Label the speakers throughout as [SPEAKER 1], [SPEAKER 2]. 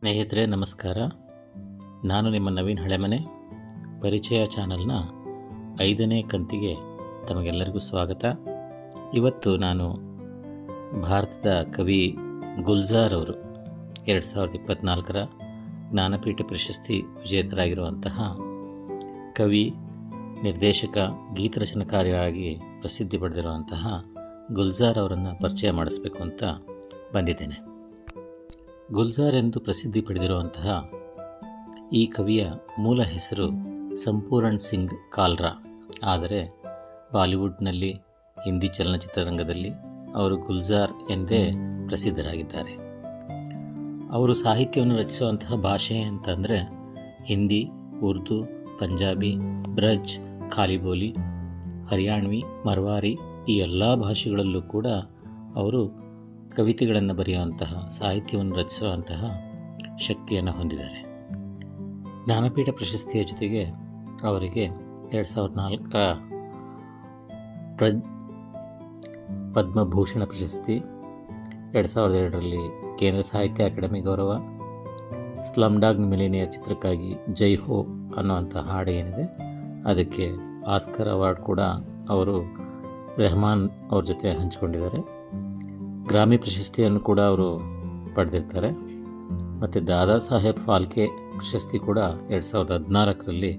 [SPEAKER 1] ಸ್ನೇಹಿತರೆ ನಮಸ್ಕಾರ. ನಾನು ನಿಮ್ಮ ನವೀನ್ ಹಳೆಮನೆ. ಪರಿಚಯ ಚಾನಲ್ನ 5ನೇ ಕಂತಿಗೆ ತಮಗೆಲ್ಲರಿಗೂ ಸ್ವಾಗತ. ಇವತ್ತು ನಾನು ಭಾರತದ ಕವಿ ಗುಲ್ಜಾರ್ ಅವರು 2024ರ ಜ್ಞಾನಪೀಠ ಪ್ರಶಸ್ತಿ ವಿಜೇತರಾಗಿರುವಂತಹ ಕವಿ, ನಿರ್ದೇಶಕ, ಗೀತರಚನಾಕಾರರಾಗಿ ಪ್ರಸಿದ್ಧಿ ಪಡೆದಿರುವಂತಹ ಗುಲ್ಜಾರ್ ಅವರನ್ನು ಪರಿಚಯ ಮಾಡಿಸ್ಬೇಕು ಅಂತ ಬಂದಿದ್ದೇನೆ. ಗುಲ್ಜಾರ್ ಎಂದು ಪ್ರಸಿದ್ಧಿ ಪಡೆದಿರುವಂತಹ ಈ ಕವಿಯ ಮೂಲ ಹೆಸರು ಸಂಪೂರಣ್ ಸಿಂಗ್ ಕಾಲ್ರಾ. ಆದರೆ ಬಾಲಿವುಡ್ನಲ್ಲಿ, ಹಿಂದಿ ಚಲನಚಿತ್ರರಂಗದಲ್ಲಿ ಅವರು ಗುಲ್ಜಾರ್ ಎಂದೇ ಪ್ರಸಿದ್ಧರಾಗಿದ್ದಾರೆ. ಅವರು ಸಾಹಿತ್ಯವನ್ನು ರಚಿಸುವಂತಹ ಭಾಷೆ ಅಂತಂದರೆ ಹಿಂದಿ, ಉರ್ದು, ಪಂಜಾಬಿ, ಬ್ರಜ್, ಖಾಲಿಬೋಲಿ, ಹರಿಯಾಣ್ವಿ, ಮರ್ವಾರಿ ಈ ಎಲ್ಲ ಭಾಷೆಗಳಲ್ಲೂ ಕೂಡ ಅವರು ಕವಿತೆಗಳನ್ನು ಬರೆಯುವಂತಹ, ಸಾಹಿತ್ಯವನ್ನು ರಚಿಸುವಂತಹ ಶಕ್ತಿಯನ್ನು ಹೊಂದಿದ್ದಾರೆ. ಜ್ಞಾನಪೀಠ ಪ್ರಶಸ್ತಿಯ ಜೊತೆಗೆ ಅವರಿಗೆ 2004ರ ಪದ್ಮಭೂಷಣ ಪ್ರಶಸ್ತಿ, 2002ರಲ್ಲಿ ಕೇಂದ್ರ ಸಾಹಿತ್ಯ ಅಕಾಡೆಮಿ ಗೌರವ, ಸ್ಲಮ್ ಡಾಗ್ ಮಿಲಿನಿಯರ್ ಚಿತ್ರಕ್ಕಾಗಿ ಜೈ ಹೋ ಅನ್ನುವಂಥ ಹಾಡು ಏನಿದೆ ಅದಕ್ಕೆ ಆಸ್ಕರ್ ಅವಾರ್ಡ್ ಕೂಡ ಅವರು ರೆಹಮಾನ್ ಅವ್ರ ಜೊತೆ ಹಂಚಿಕೊಂಡಿದ್ದಾರೆ. ಗ್ರಾಮಿ ಪ್ರಶಸ್ತಿಯನ್ನು ಕೂಡ ಅವರು ಪಡೆದಿರ್ತಾರೆ. ಮತ್ತು ದಾದಾ ಸಾಹೇಬ್ ಫಾಲ್ಕೆ ಪ್ರಶಸ್ತಿ ಕೂಡ 2014ರಲ್ಲಿ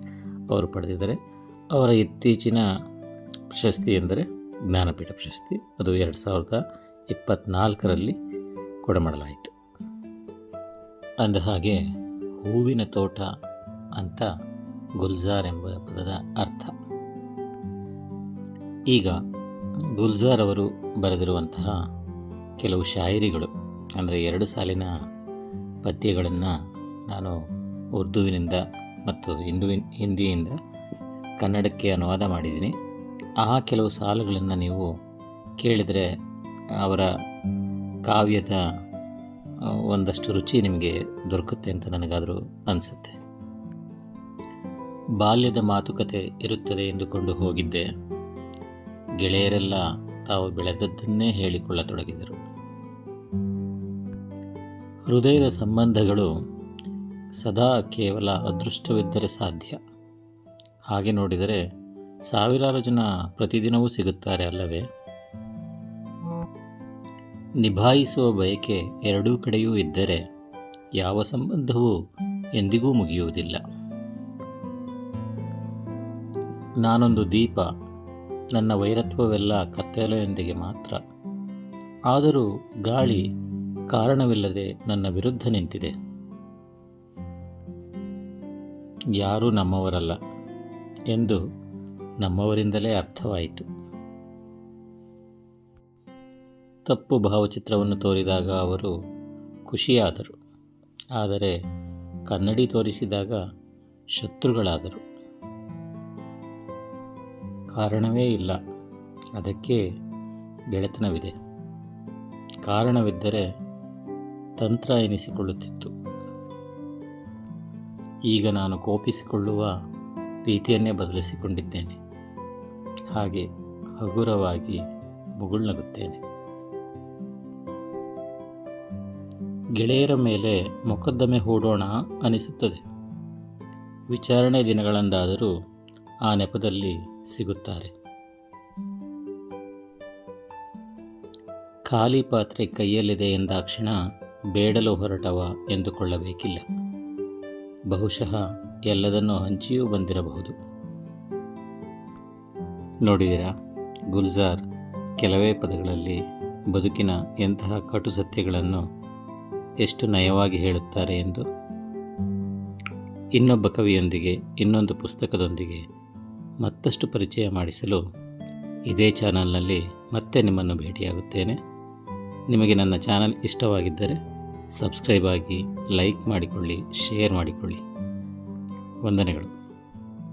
[SPEAKER 1] ಅವರು ಪಡೆದಿದ್ದಾರೆ. ಅವರ ಇತ್ತೀಚಿನ ಪ್ರಶಸ್ತಿ ಎಂದರೆ ಜ್ಞಾನಪೀಠ ಪ್ರಶಸ್ತಿ. ಅದು 2024ರಲ್ಲಿ ಕೊಡಮಾಡಲಾಯಿತು. ಅಂದ ಹಾಗೆ ಹೂವಿನ ತೋಟ ಅಂತ ಗುಲ್ಜಾರ್ ಎಂಬ ಪದದ ಅರ್ಥ. ಈಗ ಗುಲ್ಜಾರ್ ಅವರು ಬರೆದಿರುವಂತಹ ಕೆಲವು ಶಾಯರಿಗಳು, ಅಂದರೆ 2 ಸಾಲಿನ ಪದ್ಯಗಳನ್ನು ನಾನು ಉರ್ದುವಿನಿಂದ ಮತ್ತು ಹಿಂದಿಯಿಂದ ಕನ್ನಡಕ್ಕೆ ಅನುವಾದ ಮಾಡಿದ್ದೀನಿ. ಆ ಕೆಲವು ಸಾಲುಗಳನ್ನು ನೀವು ಕೇಳಿದರೆ ಅವರ ಕಾವ್ಯದ ಒಂದಷ್ಟು ರುಚಿ ನಿಮಗೆ ದೊರಕುತ್ತೆ ಅಂತ ನನಗಾದರೂ ಅನಿಸುತ್ತೆ. ಬಾಲ್ಯದ ಮಾತುಕತೆ ಇರುತ್ತದೆ ಎಂದುಕೊಂಡು ಹೋಗಿದ್ದೆ, ಗೆಳೆಯರೆಲ್ಲ ತಾವು ಬೆಳೆದದ್ದನ್ನೇ ಹೇಳಿಕೊಳ್ಳತೊಡಗಿದರು. ಹೃದಯದ ಸಂಬಂಧಗಳು ಸದಾ ಕೇವಲ ಅದೃಷ್ಟವಿದ್ದರೆ ಸಾಧ್ಯ. ಹಾಗೆ ನೋಡಿದರೆ ಸಾವಿರಾರು ಜನ ಪ್ರತಿದಿನವೂ ಸಿಗುತ್ತಾರೆ ಅಲ್ಲವೇ? ನಿಭಾಯಿಸುವ ಬಯಕೆ ಎರಡೂ ಕಡೆಯೂ ಇದ್ದರೆ ಯಾವ ಸಂಬಂಧವೂ ಎಂದಿಗೂ ಮುಗಿಯುವುದಿಲ್ಲ. ನಾನೊಂದು ದೀಪ, ನನ್ನ ವೈರತ್ವವೆಲ್ಲ ಕತ್ತಲೆಯೊಂದಿಗೆ ಮಾತ್ರ. ಆದರೂ ಗಾಳಿ ಕಾರಣವಿಲ್ಲದೆ ನನ್ನ ವಿರುದ್ಧ ನಿಂತಿದೆ. ಯಾರೂ ನಮ್ಮವರಲ್ಲ ಎಂದು ನಮ್ಮವರಿಂದಲೇ ಅರ್ಥವಾಯಿತು. ತಪ್ಪು ಭಾವಚಿತ್ರವನ್ನು ತೋರಿದಾಗ ಅವರು ಖುಷಿಯಾದರು, ಆದರೆ ಕನ್ನಡಿ ತೋರಿಸಿದಾಗ ಶತ್ರುಗಳಾದರು. ಕಾರಣವೇ ಇಲ್ಲ, ಅದಕ್ಕೆ ಗೆಳೆತನವಿದೆ. ಕಾರಣವಿದ್ದರೆ ತಂತ್ರ ಎನಿಸಿಕೊಳ್ಳುತ್ತಿತ್ತು. ಈಗ ನಾನು ಕೋಪಿಸಿಕೊಳ್ಳುವ ರೀತಿಯನ್ನೇ ಬದಲಿಸಿಕೊಂಡಿದ್ದೇನೆ. ಹಾಗೆ ಹಗುರವಾಗಿ ಮುಗುಳ್ನಗುತ್ತೇನೆ. ಗೆಳೆಯರ ಮೇಲೆ ಮೊಕದ್ದಮೆ ಹೂಡೋಣ ಅನಿಸುತ್ತದೆ. ವಿಚಾರಣೆ ದಿನಗಳಂದಾದರೂ ಆ ನೆಪದಲ್ಲಿ ಸಿಗುತ್ತಾರೆ. ಖಾಲಿ ಪಾತ್ರೆ ಕೈಯಲ್ಲಿದೆ ಎಂದಾಕ್ಷಣ ಬೇಡಲು ಹೊರಟವ ಎಂದುಕೊಳ್ಳಬೇಕಿಲ್ಲ. ಬಹುಶಃ ಎಲ್ಲದನ್ನೂ ಹಂಚಿಯೂ ಬಂದಿರಬಹುದು. ನೋಡಿದಿರಾ, ಗುಲ್ಜಾರ್ ಕೆಲವೇ ಪದಗಳಲ್ಲಿ ಬದುಕಿನ ಎಂತಹ ಕಟು ಸತ್ಯಗಳನ್ನು ಎಷ್ಟು ನಯವಾಗಿ ಹೇಳುತ್ತಾರೆ ಎಂದು. ಇನ್ನೊಬ್ಬ ಕವಿಯೊಂದಿಗೆ, ಇನ್ನೊಂದು ಪುಸ್ತಕದೊಂದಿಗೆ ಮತ್ತಷ್ಟು ಪರಿಚಯ ಮಾಡಿಸಲು ಇದೇ ಚಾನಲ್ನಲ್ಲಿ ಮತ್ತೆ ನಿಮ್ಮನ್ನು ಭೇಟಿಯಾಗುತ್ತೇನೆ. ನಿಮಗೆ ನನ್ನ ಚಾನಲ್ ಇಷ್ಟವಾಗಿದ್ದರೆ ಸಬ್ಸ್ಕ್ರೈಬ್ ಆಗಿ, ಲೈಕ್ ಮಾಡಿಕೊಳ್ಳಿ, ಶೇರ್ ಮಾಡಿಕೊಳ್ಳಿ. ವಂದನೆಗಳು.